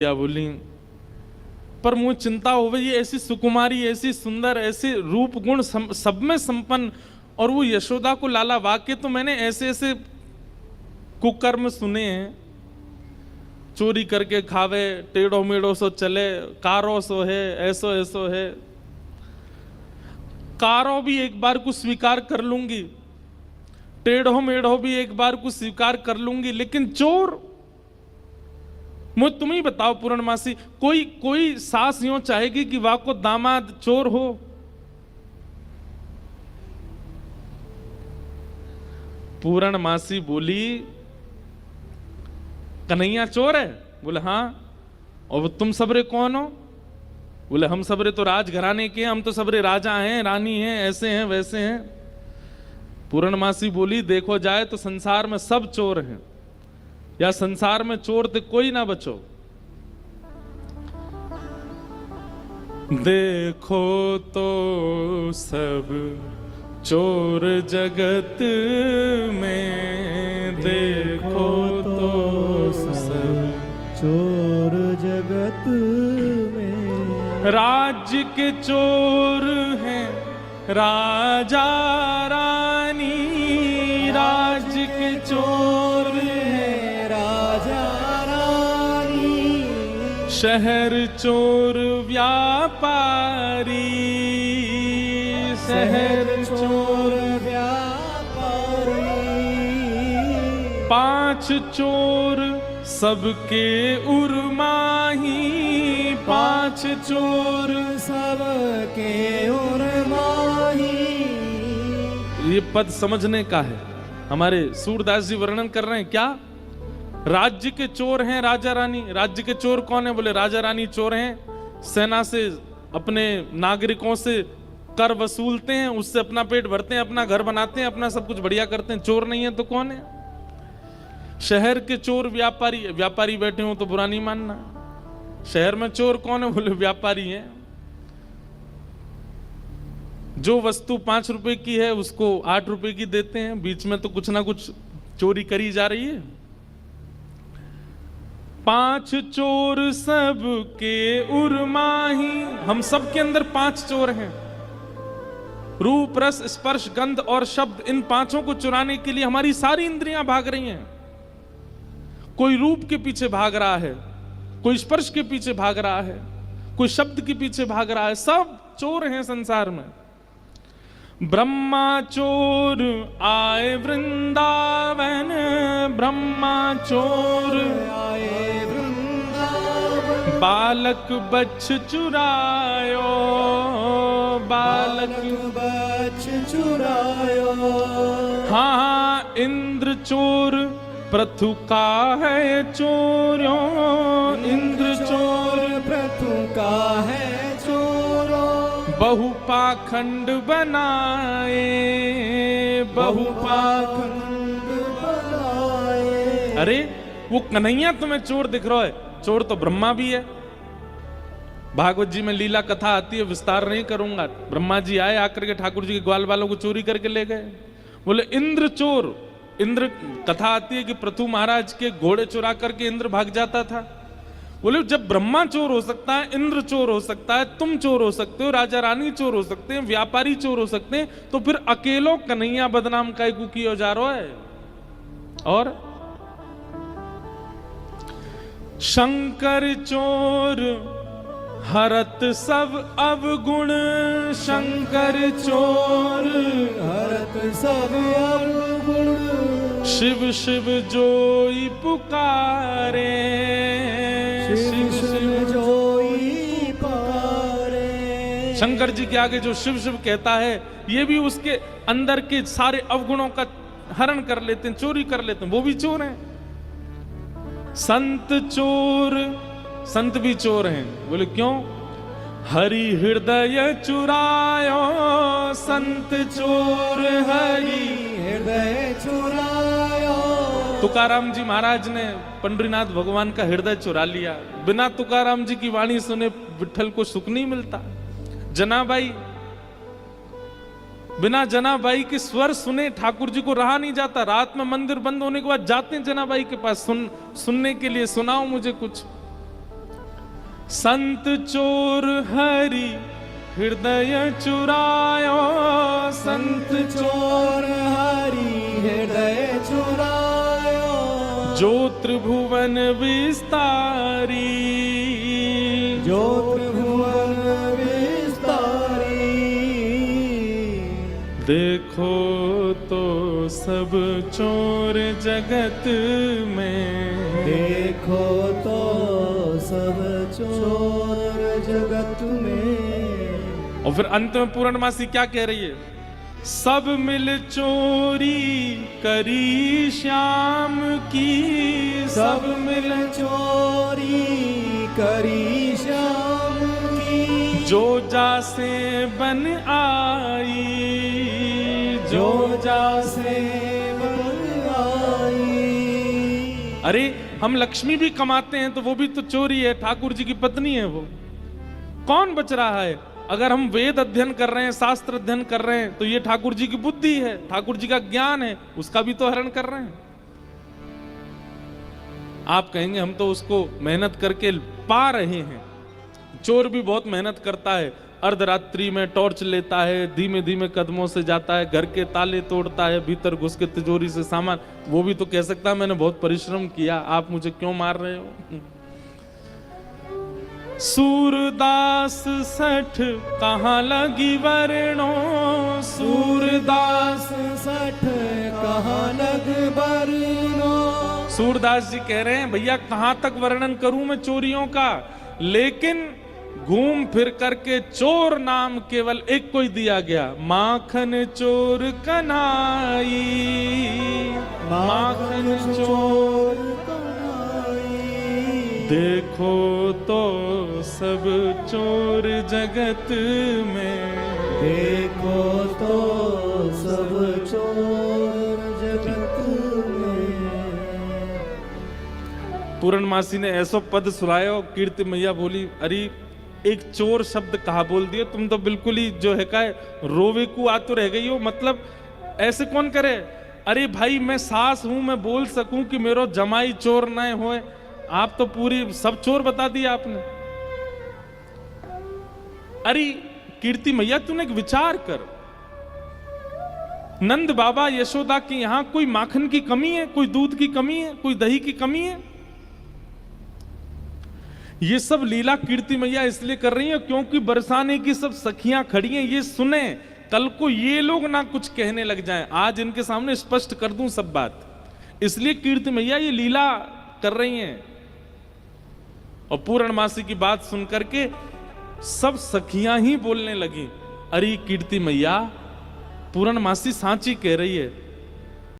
या बोली पर मुझे चिंता हो गई, ऐसी सुकुमारी, ऐसी सुंदर, ऐसे रूप गुण सब में संपन्न, और वो यशोदा को लाला। वाक्य तो मैंने ऐसे ऐसे कुकर्म सुने हैं, चोरी करके खावे, टेढ़ो मेढ़ो सो चले, कारो सो है, ऐसो ऐसो है। कारो भी एक बार को स्वीकार कर लूंगी, टेढ़ो मेढ़ो भी एक बार को स्वीकार कर लूंगी, लेकिन चोर, मुझे तुम ही बताओ पूर्णमासी, कोई सास यूं चाहेगी कि वाह को दामाद चोर हो? पूर्णमासी बोली कन्हैया चोर है? बोले हाँ। और तुम सबरे कौन हो? बोले हम सबरे तो राजघराने के, हम तो सबरे राजा हैं, रानी हैं, ऐसे हैं वैसे हैं। पूर्णमासी बोली देखो जाए तो संसार में सब चोर हैं, या संसार में चोर तो कोई ना बचो। देखो तो सब चोर जगत में, देखो तो सब चोर जगत में। राज्य के चोर हैं राजा रानी, राज्य के चोर हैं राजा रानी, शहर चोर व्यापारी, शहर चोर व्यापारी। पांच चोर सबके उर्माही, पांच चोर सबके उर्माही। ये पद समझने का है। हमारे सूरदास जी वर्णन कर रहे हैं क्या? राज्य के चोर हैं राजा रानी। राज्य के चोर कौन है? बोले राजा रानी चोर हैं, सेना से अपने नागरिकों से कर वसूलते हैं, उससे अपना पेट भरते हैं, अपना घर बनाते हैं, अपना सब कुछ बढ़िया करते हैं। चोर नहीं है तो कौन है? शहर के चोर व्यापारी। व्यापारी बैठे हो तो बुरा नहीं मानना। शहर में चोर कौन है? बोले व्यापारी हैं। जो वस्तु 5 रुपए की है उसको 8 रुपए की देते हैं, बीच में तो कुछ ना कुछ चोरी करी जा रही है। पांच चोर सबके उर्माही। हम सब के अंदर 5 चोर हैं। रूप रस स्पर्श गंध और शब्द, इन पांचों को चुराने के लिए हमारी सारी इंद्रियां भाग रही हैं। कोई रूप के पीछे भाग रहा है, कोई स्पर्श के पीछे भाग रहा है, कोई शब्द के पीछे भाग रहा है। सब चोर हैं संसार में। ब्रह्मा चोर आए वृंदावन, ब्रह्मा चोर आए वृंदावन। बालक बच्छ चुरायो, बालक बच्छ चुरायो। हाँ हाँ इंद्र चोर पृथु का है चोरों, इंद्र चोर पृथु का है चोरों। बहुपाखंड बनाए, बहुपाखंड बनाए। अरे वो कन्हैया तुम्हें चोर दिख रहा है, चोर तो ब्रह्मा भी है। भागवत जी में लीला कथा आती है, विस्तार नहीं करूंगा। ब्रह्मा जी आए, आकर के ठाकुर जी के ग्वाल वालों को चोरी करके ले गए। बोले इंद्र चोर। इंद्र कथा आती है कि पृथु महाराज के घोड़े चुरा करके इंद्र भाग जाता था। बोले जब ब्रह्मा चोर हो सकता है, इंद्र चोर हो सकता है, तुम चोर हो सकते हो, राजा रानी चोर हो सकते हैं, व्यापारी चोर हो सकते हैं, तो फिर अकेलो कन्हैया बदनाम काय को किया जा रहा है? और शंकर चोर हरत सब अवगुण, शंकर चोर हरत सब अवगुण। शिव शिव जोई पुकारे, शिव शिव जोई पुकारे। शंकर जी के आगे जो शिव शिव कहता है, ये भी उसके अंदर के सारे अवगुणों का हरण कर लेते हैं, चोरी कर लेते हैं, वो भी चोर हैं। संत चोर, संत भी चोर हैं। बोले क्यों? हरि हृदय चुरायो, संत चोर हरि हृदय चुरायो। तुकाराम जी महाराज ने पंडरीनाथ भगवान का हृदय चुरा लिया। बिना तुकाराम जी की वाणी सुने विठल को सुख नहीं मिलता। जनाबाई बिना जनाबाई के स्वर सुने ठाकुर जी को रहा नहीं जाता। रात में मंदिर बंद होने के बाद जाते हैं जनाबाई के पास सुनने के लिए, सुनाओ मुझे कुछ। संत चोर हरि हृदय चुरायो, संत चोर हरि हृदय चुरायो, जो त्रिभुवन विस्तारी, जो त्रिभुवन विस्तारी। देखो तो सब चोर जगत में, देखो तो सब चोर जगत में। और फिर अंत में पूर्णमासी क्या कह रही है? सब मिल चोरी करी श्याम की, सब मिल चोरी करी श्याम की, जो जासे बन आई, जो जासे बन आई। अरे हम लक्ष्मी भी कमाते हैं तो वो भी तो चोरी है, ठाकुर जी की पत्नी है वो। कौन बच रहा है? अगर हम वेद अध्ययन कर रहे हैं, शास्त्र अध्ययन कर रहे हैं, तो ये ठाकुर जी की बुद्धि है, ठाकुर जी का ज्ञान है, उसका भी तो हरण कर रहे हैं। आप कहेंगे हम तो उसको मेहनत करके पा रहे हैं। चोर भी बहुत मेहनत करता है, अर्धरात्रि में टॉर्च लेता है, धीमे धीमे कदमों से जाता है, घर के ताले तोड़ता है, भीतर घुस के तिजोरी से सामान, वो भी तो कह सकता है मैंने बहुत परिश्रम किया, आप मुझे क्यों मार रहे हो? सूरदास सठ कहाँ लगी वरणो, सूरदास सठ कहाँ लग बरनो। सूरदास जी कह रहे हैं भैया कहां तक वर्णन करूं मैं चोरियों का, लेकिन घूम फिर करके चोर नाम केवल एक को ही दिया गया, माखन चोर कन्हाई, माखन चोर कन्हाई। देखो तो सब चोर जगत में, देखो तो सब चोर जगत में। पूर्णमासी ने ऐसा पद सुनायो, कीर्ति मैया बोली अरे एक चोर शब्द कहा बोल दिया, तुम तो बिल्कुल ही जो है का रोवे को आतुर रह गई हो। मतलब ऐसे कौन करे? अरे भाई मैं सास हूं, मैं बोल सकूं कि मेरो जमाई चोर न होए, आप तो पूरी सब चोर बता दिया आपने। अरे कीर्ति मैया तूने एक विचार कर, नंद बाबा यशोदा के यहां कोई माखन की कमी है, कोई दूध की कमी है, कोई दही की कमी है? ये सब लीला कीर्ति मैया इसलिए कर रही है क्योंकि बरसाने की सब सखियां खड़ी हैं, ये सुने, कल को ये लोग ना कुछ कहने लग जाएं। आज इनके सामने स्पष्ट कर दूं सब बात, इसलिए कीर्ति मैया ये लीला कर रही हैं। और पूर्णमासी की बात सुन करके सब सखियां ही बोलने लगी, अरे कीर्ति मैया पूर्णमासी सांची कह रही है,